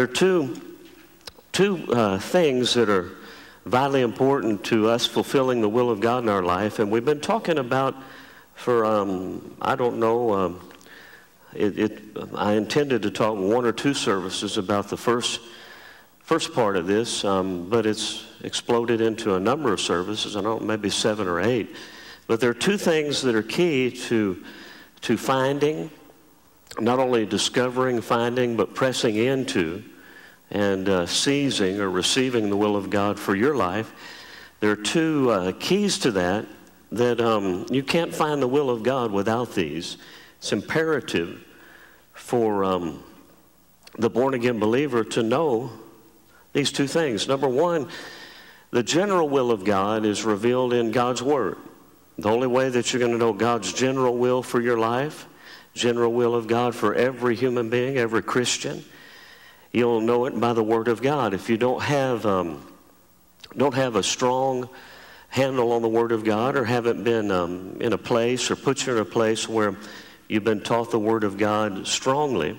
there are two things that are vitally important to us fulfilling the will of God in our life, and we've been talking about for, I don't know, I intended to talk one or two services about the first part of this, but it's exploded into a number of services, I don't know, maybe 7 or 8. But there are two things that are key to finding, not only discovering, finding, but pressing into and seizing or receiving the will of God for your life. There are two keys to that you can't find the will of God without these. It's imperative for the born-again believer to know these two things. Number one, the general will of God is revealed in God's Word. The only way that you're going to know God's general will for your life, general will of God for every human being, every Christian, you'll know it by the Word of God. If you don't have a strong handle on the Word of God, or haven't been in a place or put you in a place where you've been taught the Word of God strongly,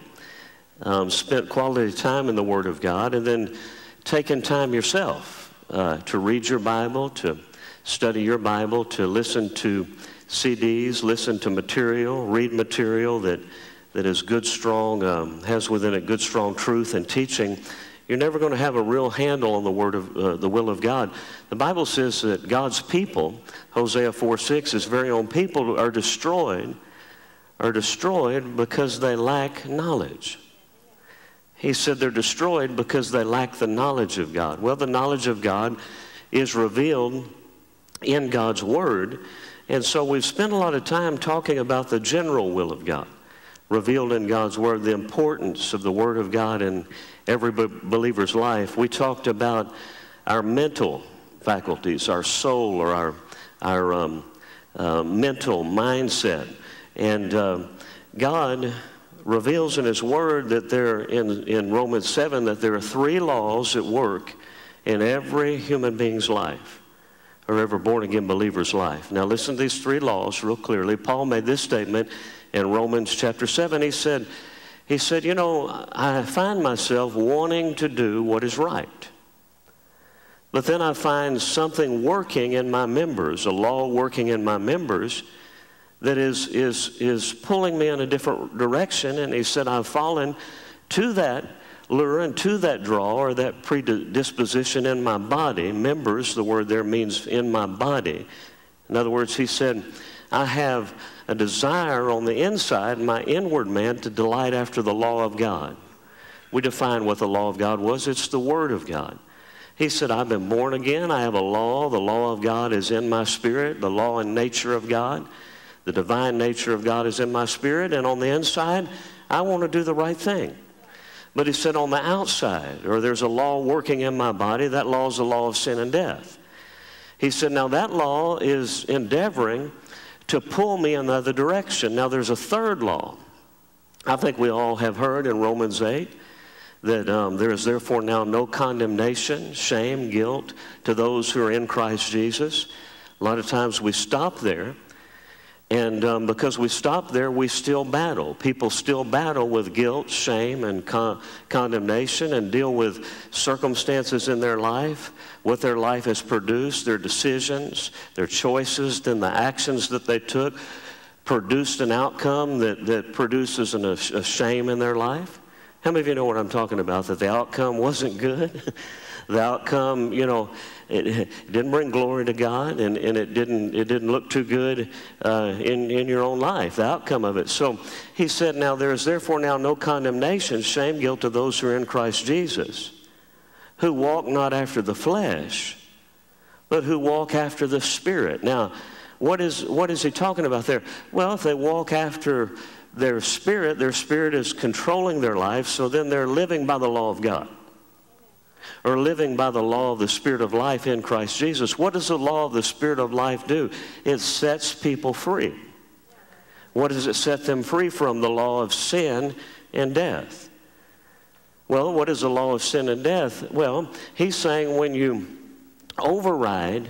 spent quality time in the Word of God, and then taken time yourself to read your Bible, to study your Bible, to listen to CDs, listen to material, read material that is good, strong, has within it good, strong truth and teaching, you're never going to have a real handle on the word of the will of God. The Bible says that God's people, Hosea 4:6, his very own people are destroyed because they lack knowledge. He said they're destroyed because they lack the knowledge of God. Well, the knowledge of God is revealed in God's Word, and so we've spent a lot of time talking about the general will of God, revealed in God's Word, the importance of the Word of God in every believer's life. We talked about our mental faculties, our soul, or our mental mindset. And God reveals in His Word that in Romans 7, that there are 3 laws at work in every human being's life, or every born-again believer's life. Now listen to these 3 laws real clearly. Paul made this statement in Romans chapter 7. He said, you know, I find myself wanting to do what is right. But then I find something working in my members, a law working in my members, that is pulling me in a different direction. And he said, I've fallen to that lure and to that draw, or that predisposition in my body. Members, the word there means in my body. In other words, he said, I have a desire on the inside, my inward man, to delight after the law of God. We define what the law of God was. It's the Word of God. He said, I've been born again. I have a law. The law of God is in my spirit. The law and nature of God, the divine nature of God is in my spirit. And on the inside, I want to do the right thing. But he said on the outside, or there's a law working in my body, that law is the law of sin and death. He said, now that law is endeavoring to pull me in the other direction. Now there's a third law. I think we all have heard in Romans 8 that there is therefore now no condemnation, shame, guilt to those who are in Christ Jesus. A lot of times we stop there, and because we stop there, we still battle. People still battle with guilt, shame, and condemnation, and deal with circumstances in their life, what their life has produced, their decisions, their choices, then the actions that they took produced an outcome that produces a shame in their life. How many of you know what I'm talking about, that the outcome wasn't good? The outcome, you know, it didn't bring glory to God, and it didn't look too good in your own life, the outcome of it. So he said, now there is therefore now no condemnation, shame, guilt to those who are in Christ Jesus, who walk not after the flesh, but who walk after the Spirit. Now, what is he talking about there? Well, if they walk after their spirit is controlling their life, so then they're living by the law of God, or living by the law of the Spirit of life in Christ Jesus. What does the law of the Spirit of life do? It sets people free. What does it set them free from? The law of sin and death. Well, what is the law of sin and death? Well, he's saying when you override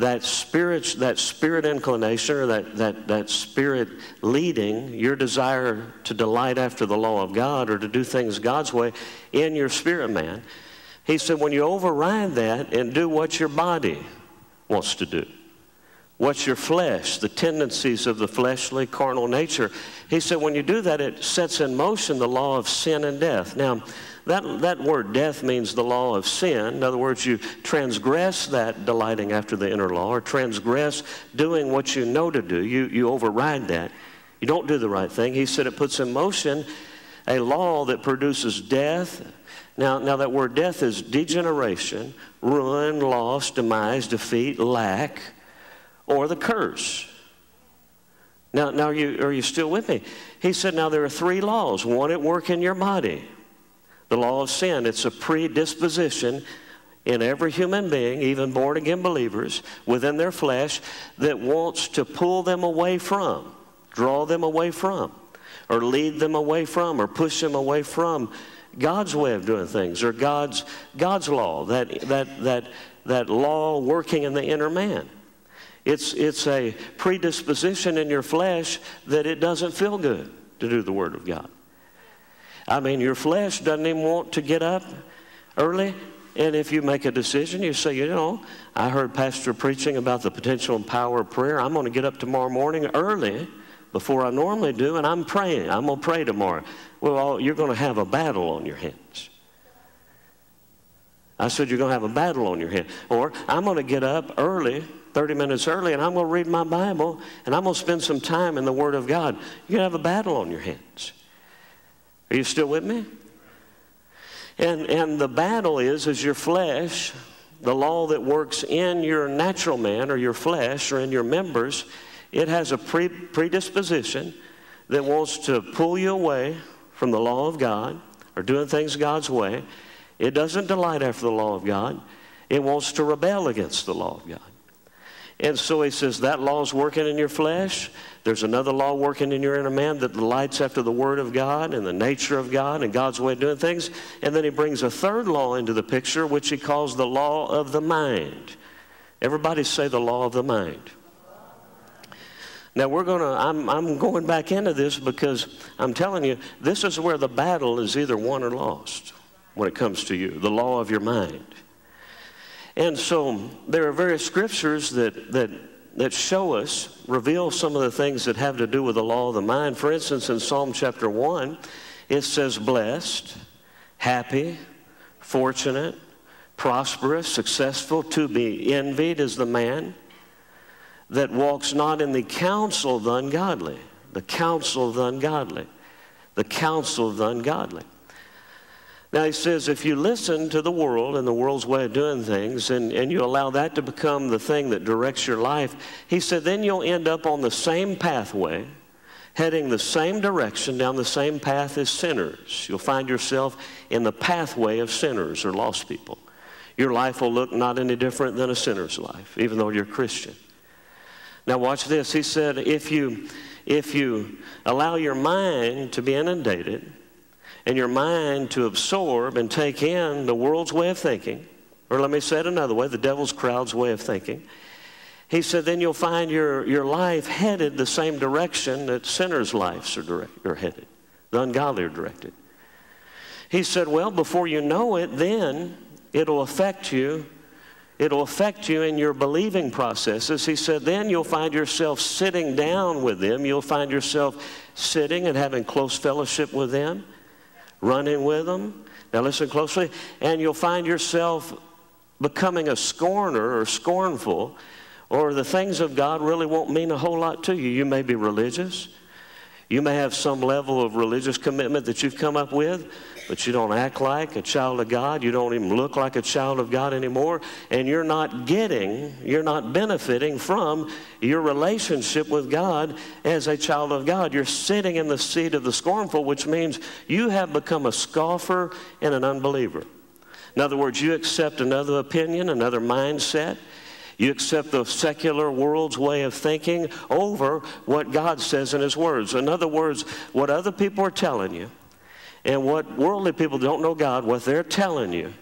that spirit inclination, or that spirit leading, your desire to delight after the law of God or to do things God's way in your spirit man, he said, when you override that and do what your body wants to do, what's your flesh, the tendencies of the fleshly, carnal nature, he said, when you do that, it sets in motion the law of sin and death. Now, that word death means the law of sin. In other words, you transgress that delighting after the inner law, or transgress doing what you know to do. You override that. You don't do the right thing. He said it puts in motion a law that produces death. Now that word death is degeneration, ruin, loss, demise, defeat, lack, or the curse. Now are you still with me? He said, now there are three laws, one at work in your body. The law of sin, it's a predisposition in every human being, even born-again believers, within their flesh, that wants to pull them away from, draw them away from, or lead them away from, or push them away from God's way of doing things, or God's law, that law working in the inner man. It's a predisposition in your flesh that it doesn't feel good to do the Word of God. I mean, your flesh doesn't even want to get up early. And if you make a decision, you say, you know, I heard Pastor preaching about the potential and power of prayer. I'm going to get up tomorrow morning early before I normally do, and I'm praying. I'm going to pray tomorrow. Well, you're going to have a battle on your hands. I said, you're going to have a battle on your hands. Or, I'm going to get up early, 30 minutes early, and I'm going to read my Bible, and I'm going to spend some time in the Word of God. You're going to have a battle on your hands. Are you still with me? And the battle is your flesh, the law that works in your natural man or your flesh or in your members. It has a predisposition that wants to pull you away from the law of God or doing things God's way. It doesn't delight after the law of God. It wants to rebel against the law of God. And so he says that law is working in your flesh. There's another law working in your inner man that delights after the Word of God and the nature of God and God's way of doing things. And then he brings a third law into the picture, which he calls the law of the mind. Everybody say the law of the mind. Now I'm going back into this because I'm telling you, this is where the battle is either won or lost when it comes to you, the law of your mind. And so there are various scriptures that show us, reveal some of the things that have to do with the law of the mind. For instance, in Psalm chapter 1, it says, blessed, happy, fortunate, prosperous, successful, to be envied is the man that walks not in the counsel of the ungodly. The counsel of the ungodly. The counsel of the ungodly. Now he says, if you listen to the world and the world's way of doing things, and you allow that to become the thing that directs your life, he said, then you'll end up on the same pathway, heading the same direction, down the same path as sinners. You'll find yourself in the pathway of sinners or lost people. Your life will look not any different than a sinner's life, even though you're a Christian. Now watch this. He said, if you allow your mind to be inundated, and your mind to absorb and take in the world's way of thinking, or let me say it another way, the devil's crowd's way of thinking, he said, then you'll find your life headed the same direction that sinners' lives are headed. The ungodly are directed. He said, well, before you know it, then it'll affect you. It'll affect you in your believing processes. He said, then you'll find yourself sitting down with them. You'll find yourself sitting and having close fellowship with them, running with them. Now listen closely. And you'll find yourself becoming a scorner or scornful, or the things of God really won't mean a whole lot to you. You may be religious. You may have some level of religious commitment that you've come up with, but you don't act like a child of God. You don't even look like a child of God anymore. And you're not benefiting from your relationship with God as a child of God. You're sitting in the seat of the scornful, which means you have become a scoffer and an unbeliever. In other words, you accept another opinion, another mindset. You accept the secular world's way of thinking over what God says in His words. In other words, what other people are telling you and what worldly people don't know God, what they're telling you,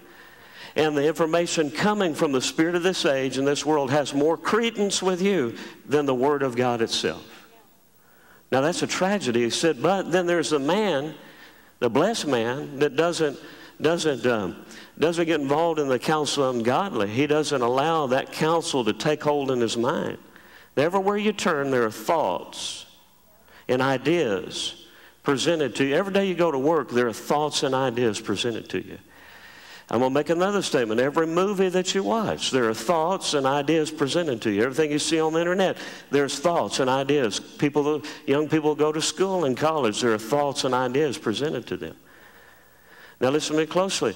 and the information coming from the spirit of this age and this world has more credence with you than the Word of God itself. Now that's a tragedy. He said, but then there's the man, the blessed man, that doesn't get involved in the counsel of ungodly. He doesn't allow that counsel to take hold in his mind. Everywhere you turn, there are thoughts and ideas presented to you. Every day you go to work, there are thoughts and ideas presented to you. I'm going to make another statement. Every movie that you watch, there are thoughts and ideas presented to you. Everything you see on the internet, there's thoughts and ideas. Young people go to school and college, there are thoughts and ideas presented to them. Now listen to me closely.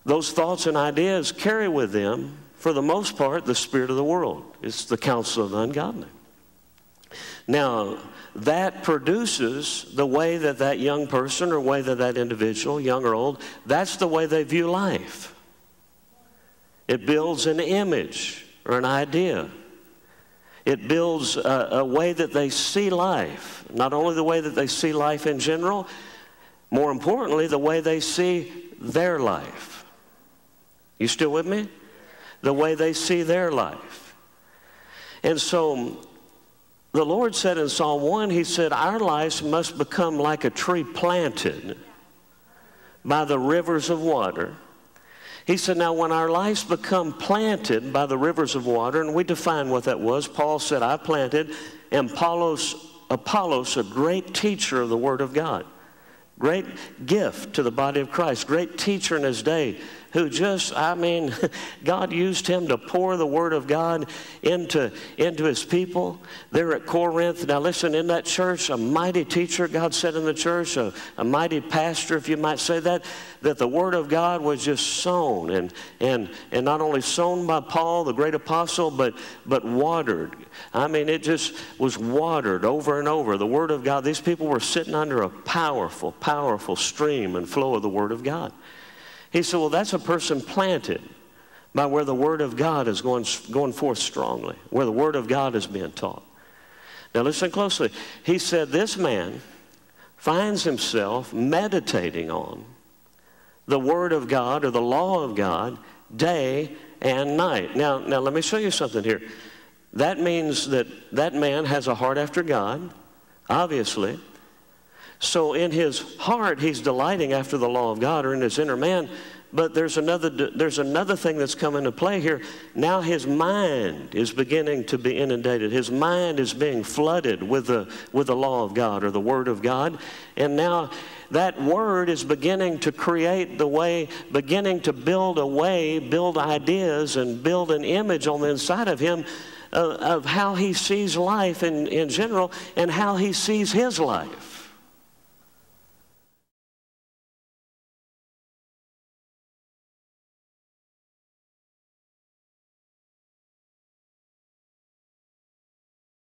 Those thoughts and ideas carry with them, for the most part, the spirit of the world. It's the counsel of the ungodly. Now, that produces the way that that young person or way that that individual, young or old, that's the way they view life. It builds an image or an idea. It builds a way that they see life. Not only the way that they see life in general, more importantly, the way they see their life. You still with me? The way they see their life. And so the Lord said in Psalm 1, he said, our lives must become like a tree planted by the rivers of water. He said, now when our lives become planted by the rivers of water, and we define what that was, Paul said, I planted, and Apollos, a great teacher of the Word of God, great gift to the body of Christ, great teacher in his day, who just, God used him to pour the Word of God into his people there at Corinth. Now listen, in that church, a mighty teacher, God said in the church, a mighty pastor, if you might say that the Word of God was just sown, and not only sown by Paul, the great apostle, but watered. It just was watered over and over. The Word of God, these people were sitting under a powerful, powerful stream and flow of the Word of God. He said, well, that's a person planted by where the Word of God is going forth strongly, where the Word of God is being taught. Now listen closely. He said this man finds himself meditating on the Word of God or the law of God day and night. Now let me show you something here. That means that man has a heart after God, obviously. So in his heart, he's delighting after the law of God, or in his inner man. But there's another thing that's come into play here. Now his mind is beginning to be inundated. His mind is being flooded with the law of God or the Word of God. And now that Word is beginning to create the way, beginning to build a way, build ideas, and build an image on the inside of him of how he sees life in general and how he sees his life.